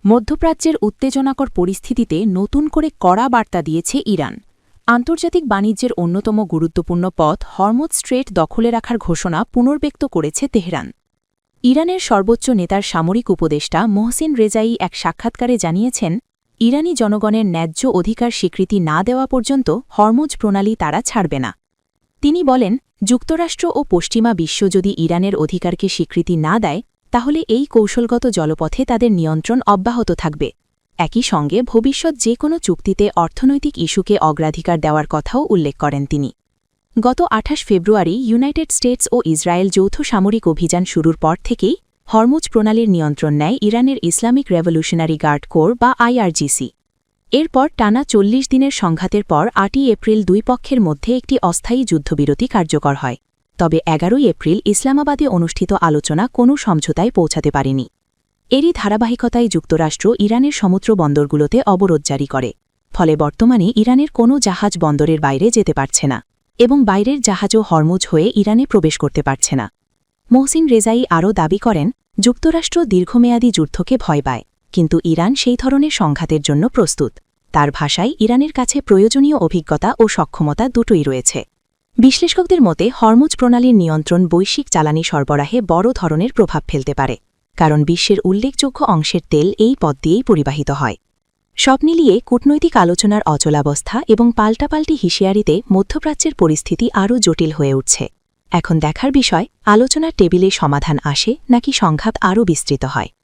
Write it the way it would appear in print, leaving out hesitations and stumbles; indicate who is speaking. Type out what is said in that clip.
Speaker 1: মধ্যপ্রাচ্যের উত্তেজনাকর পরিস্থিতিতে নতুন করে কড়া বার্তা দিয়েছে ইরান। আন্তর্জাতিক বাণিজ্যের অন্যতম গুরুত্বপূর্ণ পথ হরমুজ স্ট্রেট দখলে রাখার ঘোষণা পুনর্ব্যক্ত করেছে তেহরান। ইরানের সর্বোচ্চ নেতার সামরিক উপদেষ্টা মোহসিন রেজাই এক সাক্ষাৎকারে জানিয়েছেন, ইরানি জনগণের ন্যায্য অধিকার স্বীকৃতি না দেওয়া পর্যন্ত হরমুজ প্রণালী তারা ছাড়বে না। তিনি বলেন, যুক্তরাষ্ট্র ও পশ্চিমা বিশ্ব যদি ইরানের অধিকারকে স্বীকৃতি না দেয়, তাহলে এই কৌশলগত জলপথে তাদের নিয়ন্ত্রণ অব্যাহত থাকবে। একই সঙ্গে ভবিষ্যৎ যে কোনো চুক্তিতে অর্থনৈতিক ইস্যুকে অগ্রাধিকার দেওয়ার কথাও উল্লেখ করেন তিনি। গত ২৮ ফেব্রুয়ারি ইউনাইটেড স্টেটস ও ইসরায়েল যৌথ সামরিক অভিযান শুরুর পর থেকেই হরমুজ প্রণালীর নিয়ন্ত্রণ নেয় ইরানের ইসলামিক রেভলিউশনারি গার্ড কোর বা আইআরজিসি। এরপর টানা ৪০ দিনের সংঘাতের পর ৮ই এপ্রিল দুই পক্ষের মধ্যে একটি অস্থায়ী যুদ্ধবিরতি কার্যকর হয়। তবে ১১ই এপ্রিল ইসলামাবাদে অনুষ্ঠিত আলোচনা কোনো সমঝোতায় পৌঁছাতে পারেনি। এরই ধারাবাহিকতায় যুক্তরাষ্ট্র ইরানের সমুদ্র বন্দরগুলোতে অবরোধ জারি করে। ফলে বর্তমানে ইরানের কোনো জাহাজ বন্দরের বাইরে যেতে পারছে না এবং বাইরের জাহাজও হরমুজ হয়ে ইরানে প্রবেশ করতে পারছে না। মোহসিন রেজাই আরও দাবি করেন, যুক্তরাষ্ট্র দীর্ঘমেয়াদী যুদ্ধকে ভয় পায়, কিন্তু ইরান সেই ধরনের সংঘাতের জন্য প্রস্তুত। তার ভাষায়, ইরানের কাছে প্রয়োজনীয় অভিজ্ঞতা ও সক্ষমতা দুটোই রয়েছে। বিশ্লেষকদের মতে হরমুজ প্রণালীর নিয়ন্ত্রণ বৈশ্বিক জ্বালানি সরবরাহে বড় ধরনের প্রভাব ফেলতে পারে, কারণ বিশ্বের উল্লেখযোগ্য অংশের তেল এই পথ দিয়েই পরিবাহিত হয়। সব মিলিয়ে কূটনৈতিক আলোচনার অচলাবস্থা এবং পাল্টাপাল্টি হুঁশিয়ারিতে মধ্যপ্রাচ্যের পরিস্থিতি আরও জটিল হয়ে উঠছে। এখন দেখার বিষয়, আলোচনার টেবিলে সমাধান আসে নাকি সংঘাত আরও বিস্তৃত হয়।